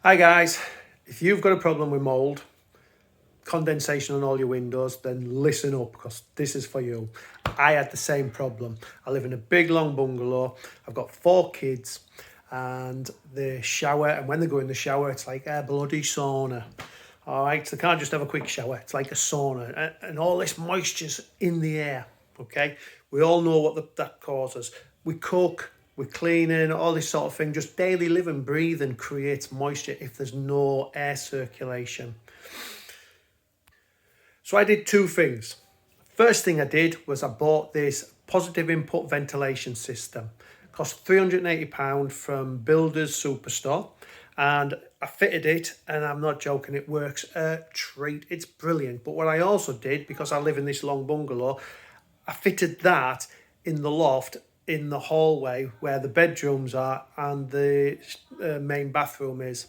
Hi guys, if you've got a problem with mold, condensation on all your windows, then listen up because this is for you. I had the same problem. I live in a big long bungalow. I've got 4 kids and the shower, and when they go in the shower, it's like a bloody sauna. All right, so they can't just have a quick shower. It's like a sauna and all this moisture's in the air, okay? We all know what that causes. We cook, we're cleaning, all this sort of thing. Just daily living, breathing creates moisture if there's no air circulation. So I did 2 things. First thing I did was I bought this positive input ventilation system. It cost £380 from Builders Superstore, and I fitted it, and I'm not joking, it works a treat. It's brilliant. But what I also did, because I live in this long bungalow, I fitted that in the loft, in the hallway where the bedrooms are and the main bathroom is.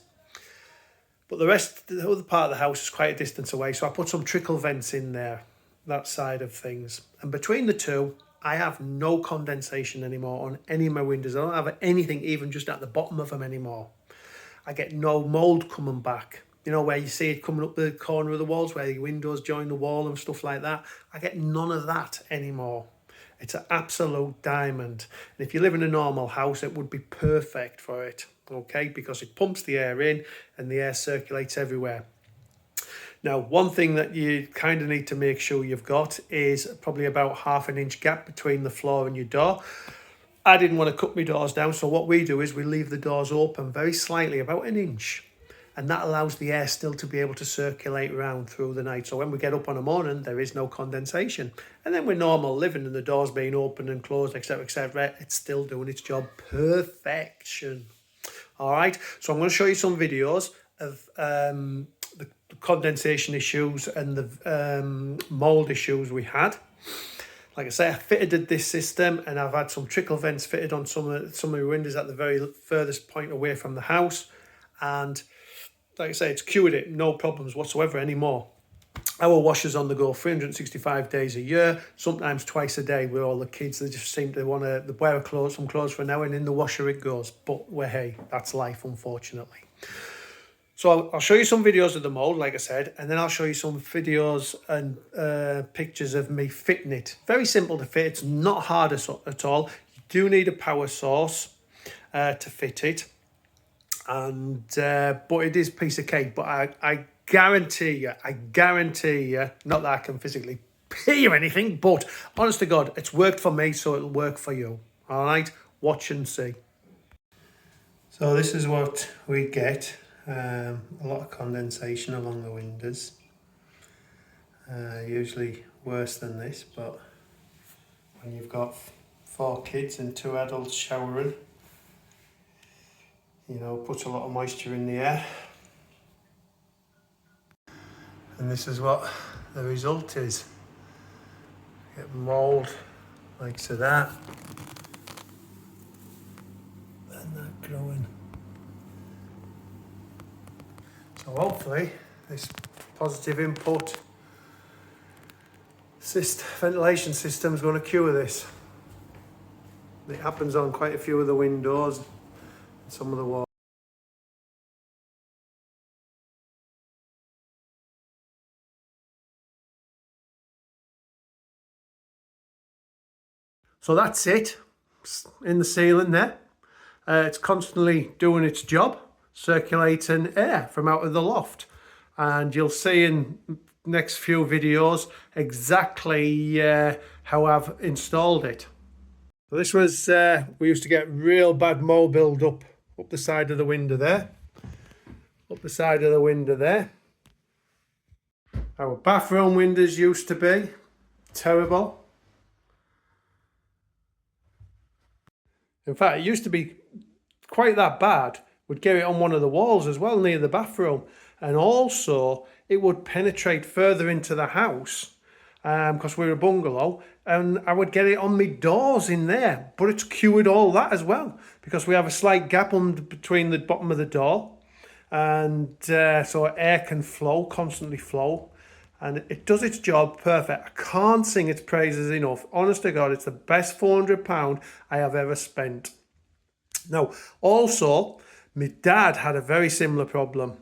But the other part of the house is quite a distance away, so I put some trickle vents in there, that side of things. And between the two, I have no condensation anymore on any of my windows. I don't have anything even just at the bottom of them anymore. I get no mould coming back. You know, where you see it coming up the corner of the walls, where your windows join the wall and stuff like that. I get none of that anymore. It's an absolute diamond. And if you live in a normal house, it would be perfect for it, okay? Because it pumps the air in and the air circulates everywhere. Now, one thing that you kind of need to make sure you've got is probably about 1/2 inch gap between the floor and your door. I didn't want to cut my doors down, so what we do is we leave the doors open very slightly, about 1 inch. And that allows the air still to be able to circulate around through the night. So when we get up on a morning, there is no condensation. And then with normal living and the doors being open and closed, etc., it's still doing its job perfection. All right, so I'm going to show you some videos of the condensation issues and the mold issues we had. Like I say, I fitted this system, and I've had some trickle vents fitted on some of the windows at the very furthest point away from the house. And like I say, it's cured it, no problems whatsoever anymore. Our washer's on the go 365 days a year, sometimes twice a day with all the kids. They just seem to want to wear some clothes for an hour, and in the washer it goes. But well, hey, that's life, unfortunately. So I'll show you some videos of the mold, like I said, and then I'll show you some videos and pictures of me fitting it. Very simple to fit. It's not hard at all. You do need a power source to fit it, and but it is a piece of cake. But I guarantee you, not that I can physically pay you anything, but honest to God, it's worked for me, so it'll work for you. All right, watch and see. So this is what we get. A lot of condensation along the windows. Usually worse than this, but when you've got 4 kids and 2 adults showering, you know, puts a lot of moisture in the air. And this is what the result is. Get mould like so that, and that growing. So hopefully this positive input ventilation system is going to cure this. It happens on quite a few of the windows, some of the walls. So that's it, in the ceiling there. It's constantly doing its job, circulating air from out of the loft. And you'll see in next few videos exactly how I've installed it. So this was, we used to get real bad mold build up the side of the window there. Up the side of the window there. Our bathroom windows used to be terrible. In fact, it used to be quite that bad. We'd get it on one of the walls as well near the bathroom, and also it would penetrate further into the house because we're a bungalow, and I would get it on my doors in there. But it's cured all that as well because we have a slight gap between the bottom of the door, and so air can flow, constantly flow. And it does its job perfect. I can't sing its praises enough. Honest to God, it's the best £400 I have ever spent. Now, also, My dad had a very similar problem,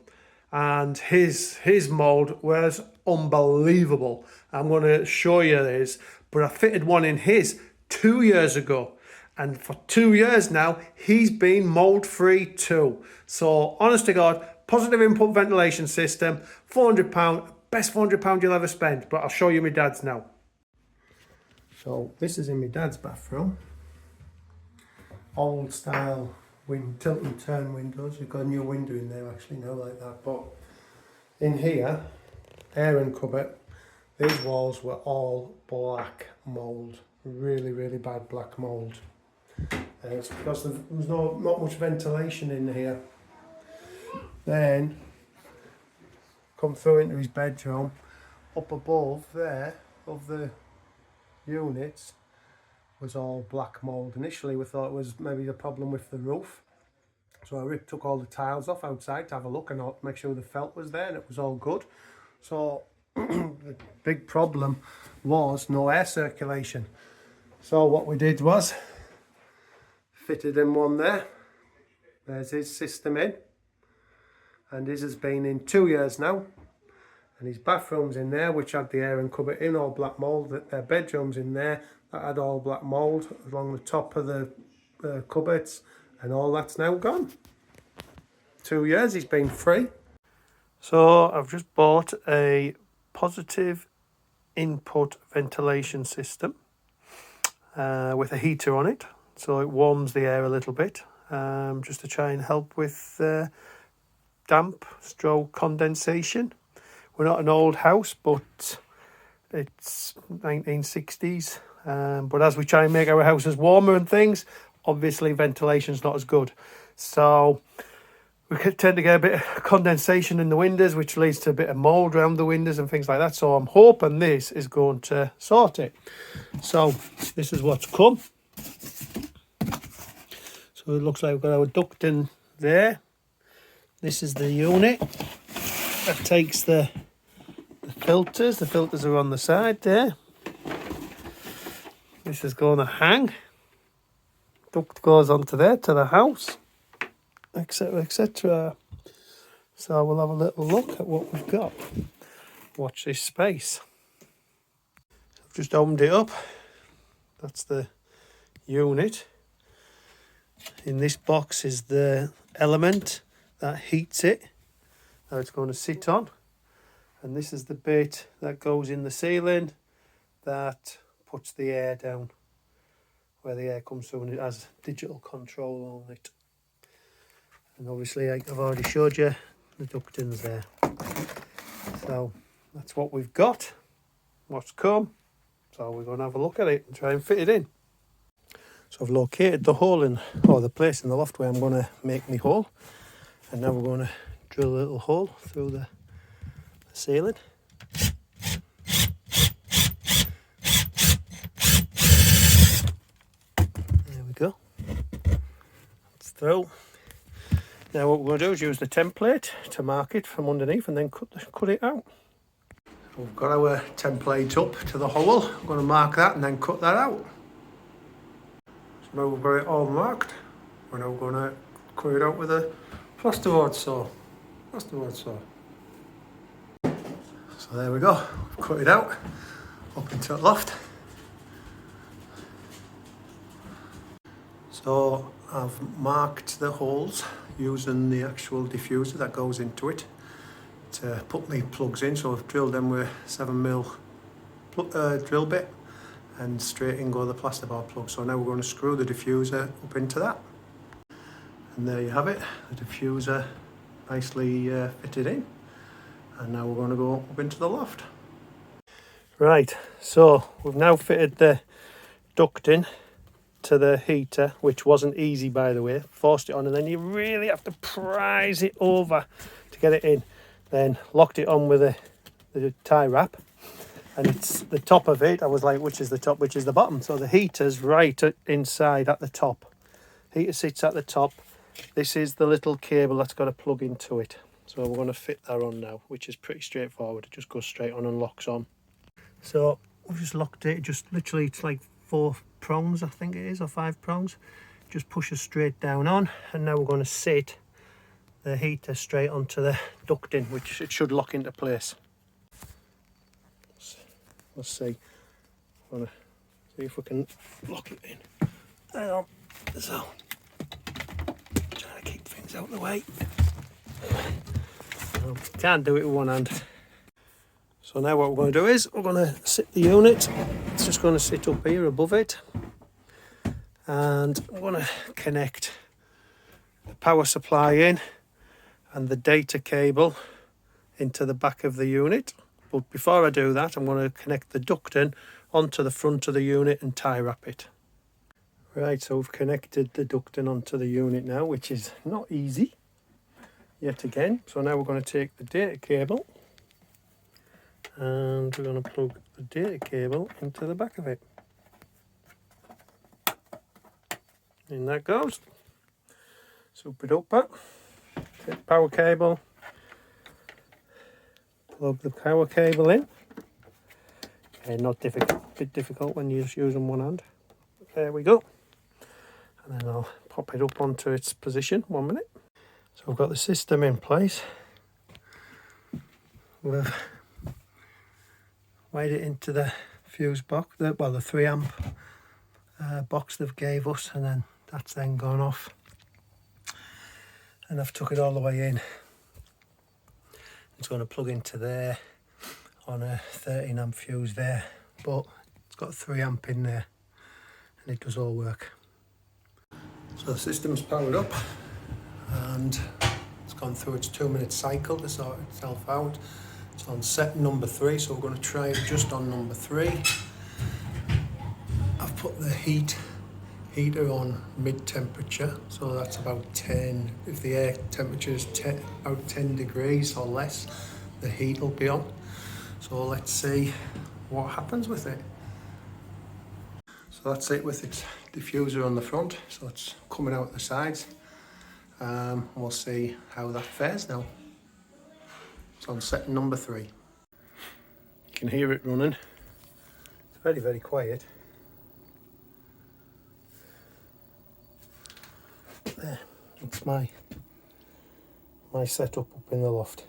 and his mold was unbelievable. I'm going to show you this, but I fitted one in his 2 years ago, and for 2 years now he's been mold free too. So honest to God, positive input ventilation system, £400, best £400 you'll ever spend. But I'll show you my dad's now. So this is in my dad's bathroom. Old style tilt and turn windows. We've got a new window in there actually now like that. But in here, airing cupboard, these walls were all black mould. Really, really bad black mould. It's because there was not much ventilation in here. Then come through into his bedroom. Up above there of the units was all black mould. Initially we thought it was maybe a problem with the roof, so I took all the tiles off outside to have a look and make sure the felt was there, and it was all good. So the big problem was no air circulation. So what we did was fitted in one there. There's his system in, and his has been in 2 years now. And his bathroom's in there, which had the airing cupboard in all black mould. Their bedroom's in there, that had all black mould along the top of the cupboards, and all that's now gone. 2 years he's been free. So I've just bought a positive input ventilation system with a heater on it, so it warms the air a little bit, just to try and help with damp stroke condensation. We're not an old house, but it's 1960s. But as we try and make our houses warmer and things, obviously ventilation's not as good. So we tend to get a bit of condensation in the windows, which leads to a bit of mould around the windows and things like that. So I'm hoping this is going to sort it. So this is what's come. So it looks like we've got our ducting there. This is the unit that takes the filters. The filters are on the side there. This is going to hang. Duct goes onto there to the house, etc, etc. So we'll have a little look at what we've got. Watch this space. I've just opened it up. That's the unit. In this box is the element that heats it, that it's going to sit on. And this is the bit that goes in the ceiling that puts the air down, where the air comes through, and it has digital control on it. And obviously I've already showed you the ductings there. So that's what we've got, what's come. So we're going to have a look at it and try and fit it in. So I've located the hole the place in the loft where I'm going to make my hole. And now we're going to drill a little hole through the ceiling. There we go. It's through. Now what we're going to do is use the template to mark it from underneath and then cut it out. We've got our template up to the hole. I'm going to mark that and then cut that out. So now we've got it all marked. We're now going to cut it out with a plasterboard saw. So there we go, we've cut it out up into the loft. So I've marked the holes using the actual diffuser that goes into it to put my plugs in. So I've drilled them with 7mm drill bit, and straight in go the plasterboard plug. So now we're going to screw the diffuser up into that. And there you have it, the diffuser nicely fitted in. And now we're going to go up into the loft. Right, so we've now fitted the ducting to the heater, which wasn't easy by the way. Forced it on, and then you really have to prise it over to get it in. Then locked it on with the tie wrap, and it's the top of it. I was like, which is the top, which is the bottom? So the heater's right inside at the top. Heater sits at the top. This is the little cable that's got a plug into it. So we're going to fit that on now, which is pretty straightforward. It just goes straight on and locks on. So we've just locked it. Just literally, it's like 4 prongs, I think it is, or 5 prongs. Just pushes straight down on. And now we're going to sit the heater straight onto the ducting, which it should lock into place. Let's see. I want to see if we can lock it in. Hang on. So, trying to keep things out of the way. Can't do it with one hand. So now what we're going to do is we're going to sit the unit. It's just going to sit up here above it, and we're going to connect the power supply in and the data cable into the back of the unit. But before I do that, I'm going to connect the ducting onto the front of the unit and tie wrap it. Right, so we've connected the ducting onto the unit now, which is not easy yet again. So now we're going to take the data cable and we're going to plug the data cable into the back of it. In that goes. Super duper. Take the power cable, plug the power cable in. Not difficult, a bit difficult when you're just using one hand. There we go. And then I'll pop it up onto its position. 1 minute. So we've got the system in place. We've wired it into the fuse box, the 3 amp box they've gave us, and then that's then gone off. And I've took it all the way in. It's going to plug into there on a 13 amp fuse there, but it's got 3 amp in there and it does all work. So the system's powered up and it's gone through its 2-minute cycle to sort itself out. It's on set number 3, so we're going to try it just on number 3. I've put the heater on mid temperature, so that's about 10. If the air temperature is about 10 degrees or less, the heat will be on. So let's see what happens with it. So that's it with its diffuser on the front, so it's coming out the sides. We'll see how that fares now. It's on set number 3. You can hear it running. It's very, very quiet. There, that's my setup up in the loft.